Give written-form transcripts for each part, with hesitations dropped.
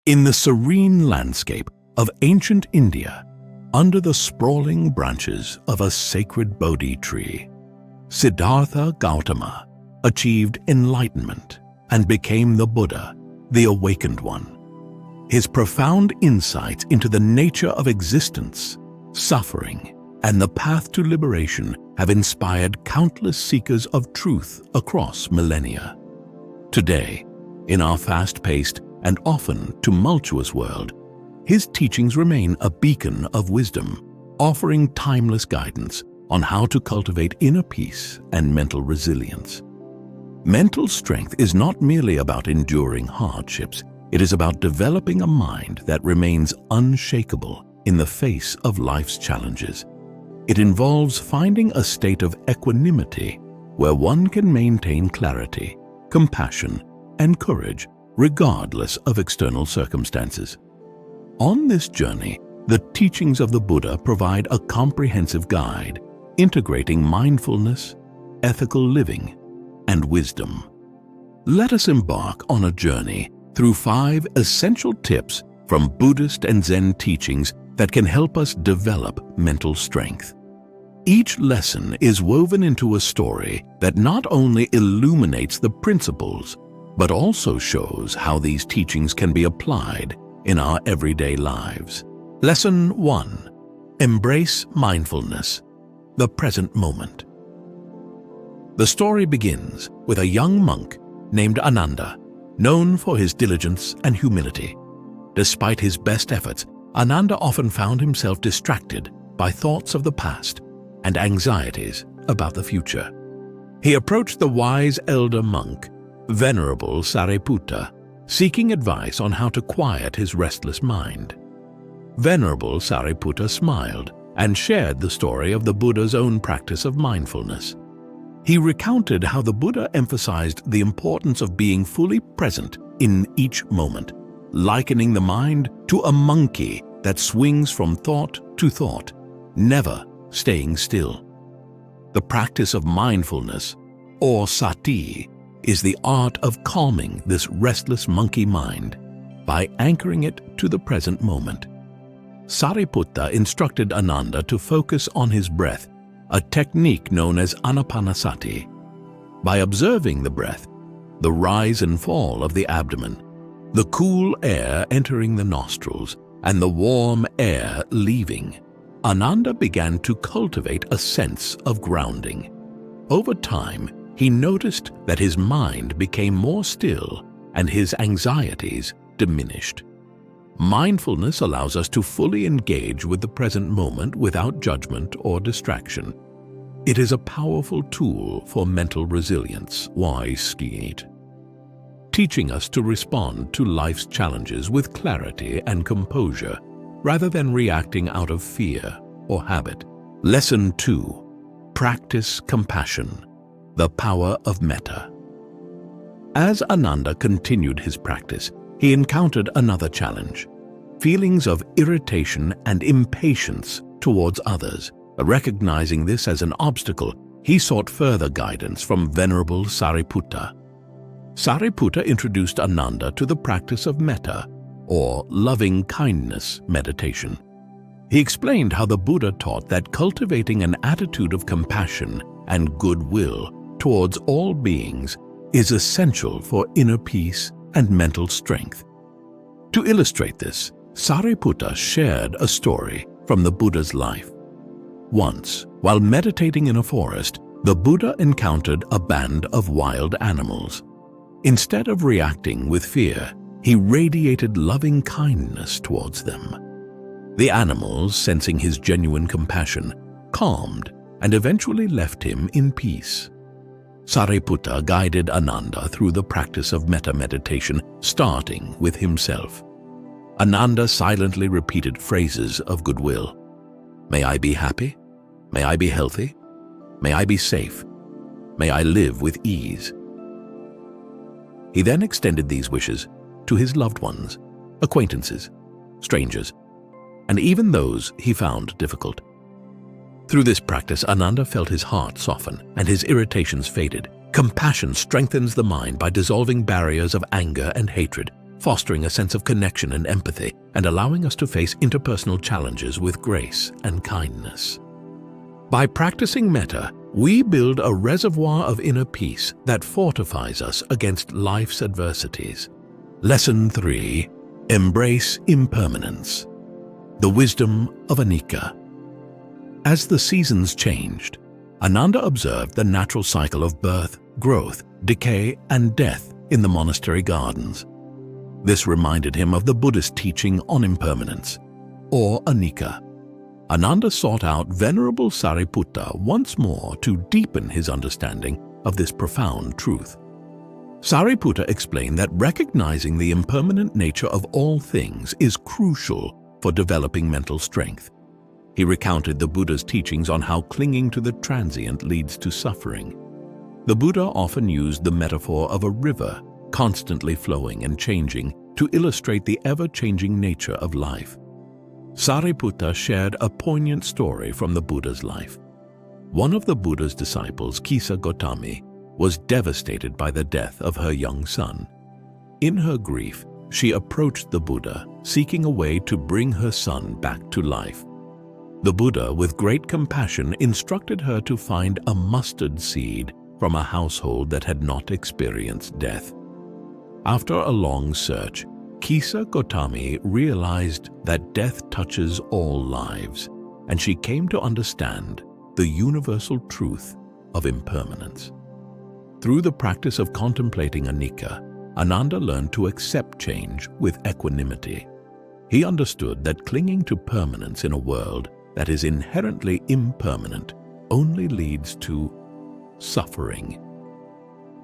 In the serene landscape of ancient India, under the sprawling branches of a sacred Bodhi tree, Siddhartha Gautama achieved enlightenment and became the Buddha, the awakened one. His profound insights into the nature of existence, suffering, and the path to liberation have inspired countless seekers of truth across millennia. Today, in our fast-paced and often tumultuous world, his teachings remain a beacon of wisdom, offering timeless guidance on how to cultivate inner peace and mental resilience. Mental strength is not merely about enduring hardships, it is about developing a mind that remains unshakable in the face of life's challenges. It involves finding a state of equanimity where one can maintain clarity, compassion, and courage regardless of external circumstances. On this journey, the teachings of the Buddha provide a comprehensive guide, integrating mindfulness, ethical living, and wisdom. Let us embark on a journey through 5 essential tips from Buddhist and Zen teachings that can help us develop mental strength. Each lesson is woven into a story that not only illuminates the principles, but also shows how these teachings can be applied in our everyday lives. Lesson 1. Embrace mindfulness, the present moment. The story begins with a young monk named Ananda, known for his diligence and humility. Despite his best efforts, Ananda often found himself distracted by thoughts of the past and anxieties about the future. He approached the wise elder monk, Venerable Sariputta, seeking advice on how to quiet his restless mind. Venerable Sariputta smiled and shared the story of the Buddha's own practice of mindfulness. He recounted how the Buddha emphasized the importance of being fully present in each moment, likening the mind to a monkey that swings from thought to thought, never staying still. The practice of mindfulness, or sati, is the art of calming this restless monkey mind by anchoring it to the present moment. Sariputta instructed Ananda to focus on his breath, a technique known as anapanasati. By observing the breath, the rise and fall of the abdomen, the cool air entering the nostrils, and the warm air leaving, Ananda began to cultivate a sense of grounding. Over time, he noticed that his mind became more still and his anxieties diminished. Mindfulness allows us to fully engage with the present moment without judgment or distraction. It is a powerful tool for mental resilience, teaching us to respond to life's challenges with clarity and composure, rather than reacting out of fear or habit. Lesson 2. Practice compassion, the power of metta. As Ananda continued his practice, he encountered another challenge: feelings of irritation and impatience towards others. Recognizing this as an obstacle, he sought further guidance from Venerable Sariputta. Sariputta introduced Ananda to the practice of metta, or loving kindness meditation. He explained how the Buddha taught that cultivating an attitude of compassion and goodwill towards all beings is essential for inner peace and mental strength. To illustrate this, Sariputta shared a story from the Buddha's life. Once, while meditating in a forest, the Buddha encountered a band of wild animals. Instead of reacting with fear, he radiated loving kindness towards them. The animals, sensing his genuine compassion, calmed and eventually left him in peace. Sariputta guided Ananda through the practice of metta meditation, starting with himself. Ananda silently repeated phrases of goodwill. May I be happy? May I be healthy? May I be safe? May I live with ease? He then extended these wishes to his loved ones, acquaintances, strangers, and even those he found difficult. Through this practice, Ananda felt his heart soften and his irritations faded. Compassion strengthens the mind by dissolving barriers of anger and hatred, fostering a sense of connection and empathy and allowing us to face interpersonal challenges with grace and kindness. By practicing metta, we build a reservoir of inner peace that fortifies us against life's adversities. Lesson 3. Embrace impermanence. The wisdom of anicca. As the seasons changed, Ananda observed the natural cycle of birth, growth, decay, and death in the monastery gardens. This reminded him of the Buddhist teaching on impermanence, or anicca. Ananda sought out Venerable Sariputta once more to deepen his understanding of this profound truth. Sariputta explained that recognizing the impermanent nature of all things is crucial for developing mental strength. He recounted the Buddha's teachings on how clinging to the transient leads to suffering. The Buddha often used the metaphor of a river, constantly flowing and changing, to illustrate the ever-changing nature of life. Sariputta shared a poignant story from the Buddha's life. One of the Buddha's disciples, Kisa Gotami, was devastated by the death of her young son. In her grief, she approached the Buddha, seeking a way to bring her son back to life. The Buddha, with great compassion, instructed her to find a mustard seed from a household that had not experienced death. After a long search, Kisa Gotami realized that death touches all lives, and she came to understand the universal truth of impermanence. Through the practice of contemplating anicca, Ananda learned to accept change with equanimity. He understood that clinging to permanence in a world that is inherently impermanent only leads to suffering.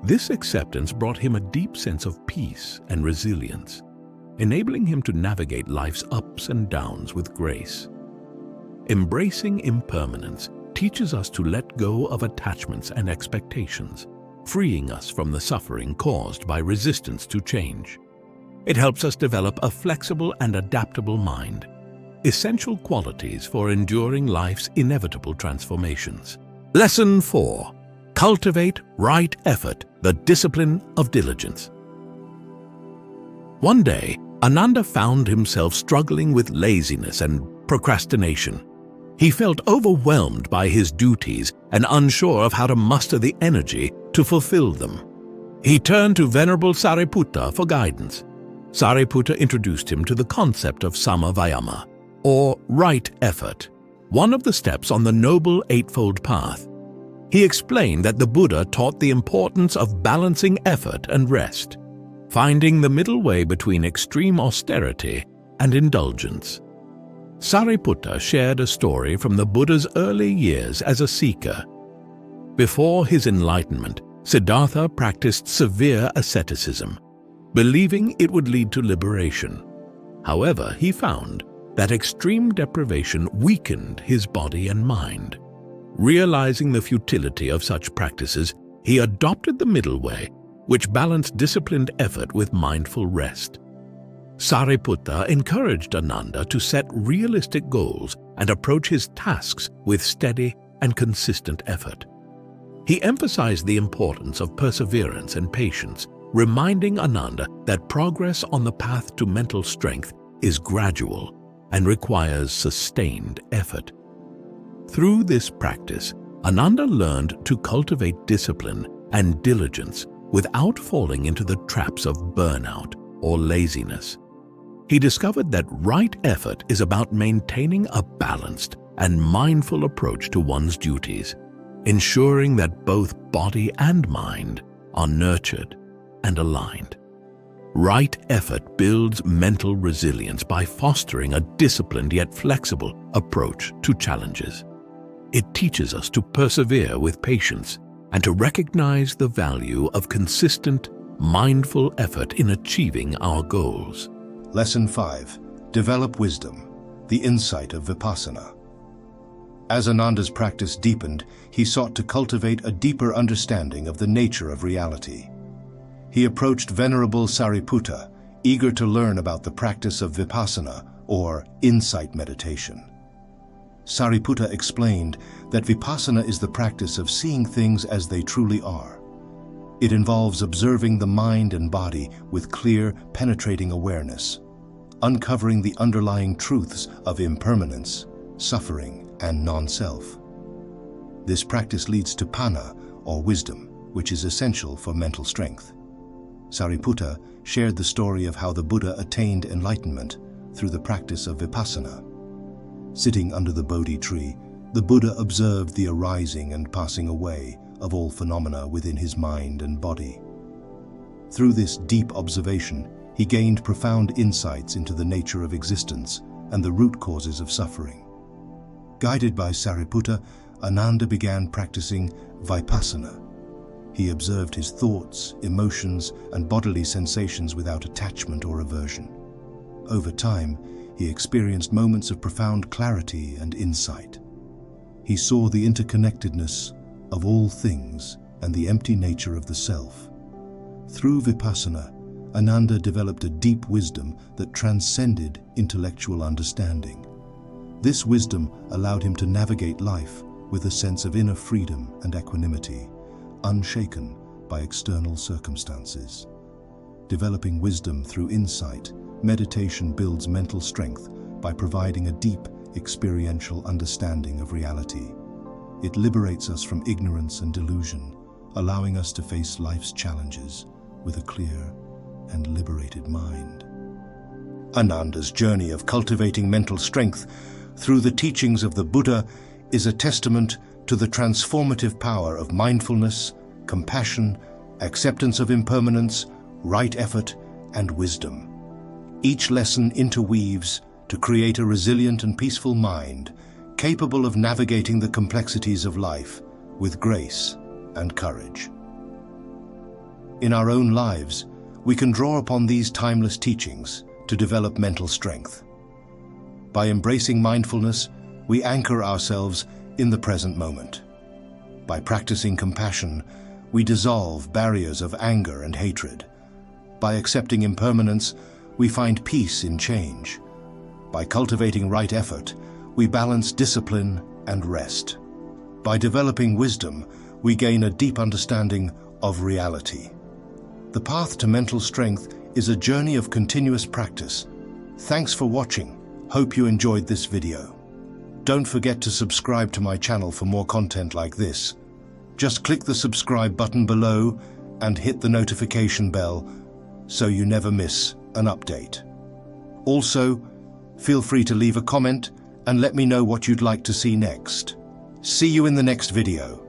This acceptance brought him a deep sense of peace and resilience, enabling him to navigate life's ups and downs with grace. Embracing impermanence teaches us to let go of attachments and expectations, freeing us from the suffering caused by resistance to change. It helps us develop a flexible and adaptable mind, essential qualities for enduring life's inevitable transformations. Lesson 4. Cultivate right effort, the discipline of diligence. One day, Ananda found himself struggling with laziness and procrastination. He felt overwhelmed by his duties and unsure of how to muster the energy to fulfill them. He turned to Venerable Sariputta for guidance. Sariputta introduced him to the concept of samavayama, or right effort, one of the steps on the Noble Eightfold Path. He explained that the Buddha taught the importance of balancing effort and rest, finding the middle way between extreme austerity and indulgence. Sariputta shared a story from the Buddha's early years as a seeker. Before his enlightenment, Siddhartha practiced severe asceticism, believing it would lead to liberation. However, he found that extreme deprivation weakened his body and mind. Realizing the futility of such practices, he adopted the middle way, which balanced disciplined effort with mindful rest. Sariputta encouraged Ananda to set realistic goals and approach his tasks with steady and consistent effort. He emphasized the importance of perseverance and patience, reminding Ananda that progress on the path to mental strength is gradual and requires sustained effort. Through this practice, Ananda learned to cultivate discipline and diligence without falling into the traps of burnout or laziness. He discovered that right effort is about maintaining a balanced and mindful approach to one's duties, ensuring that both body and mind are nurtured and aligned. Right effort builds mental resilience by fostering a disciplined yet flexible approach to challenges. It teaches us to persevere with patience and to recognize the value of consistent, mindful effort in achieving our goals. Lesson 5. Develop wisdom, the insight of vipassana. As Ananda's practice deepened, he sought to cultivate a deeper understanding of the nature of reality. He approached Venerable Sariputta, eager to learn about the practice of vipassana, or insight meditation. Sariputta explained that vipassana is the practice of seeing things as they truly are. It involves observing the mind and body with clear, penetrating awareness, uncovering the underlying truths of impermanence, suffering, and non-self. This practice leads to panna, or wisdom, which is essential for mental strength. Sariputta shared the story of how the Buddha attained enlightenment through the practice of vipassana. Sitting under the Bodhi tree, the Buddha observed the arising and passing away of all phenomena within his mind and body. Through this deep observation, he gained profound insights into the nature of existence and the root causes of suffering. Guided by Sariputta, Ananda began practicing vipassana. He observed his thoughts, emotions, and bodily sensations without attachment or aversion. Over time, he experienced moments of profound clarity and insight. He saw the interconnectedness of all things and the empty nature of the self. Through vipassana, Ananda developed a deep wisdom that transcended intellectual understanding. This wisdom allowed him to navigate life with a sense of inner freedom and equanimity, unshaken by external circumstances. Developing wisdom through insight, meditation builds mental strength by providing a deep, experiential understanding of reality. It liberates us from ignorance and delusion, allowing us to face life's challenges with a clear and liberated mind. Ananda's journey of cultivating mental strength through the teachings of the Buddha is a testament to the transformative power of mindfulness, compassion, acceptance of impermanence, right effort, and wisdom. Each lesson interweaves to create a resilient and peaceful mind, capable of navigating the complexities of life with grace and courage. In our own lives, we can draw upon these timeless teachings to develop mental strength. By embracing mindfulness, we anchor ourselves in the present moment. By practicing compassion, we dissolve barriers of anger and hatred. By accepting impermanence, we find peace in change. By cultivating right effort, we balance discipline and rest. By developing wisdom, we gain a deep understanding of reality. The path to mental strength is a journey of continuous practice. Thanks for watching. Hope you enjoyed this video. Don't forget to subscribe to my channel for more content like this. Just click the subscribe button below and hit the notification bell so you never miss an update. Also, feel free to leave a comment and let me know what you'd like to see next. See you in the next video.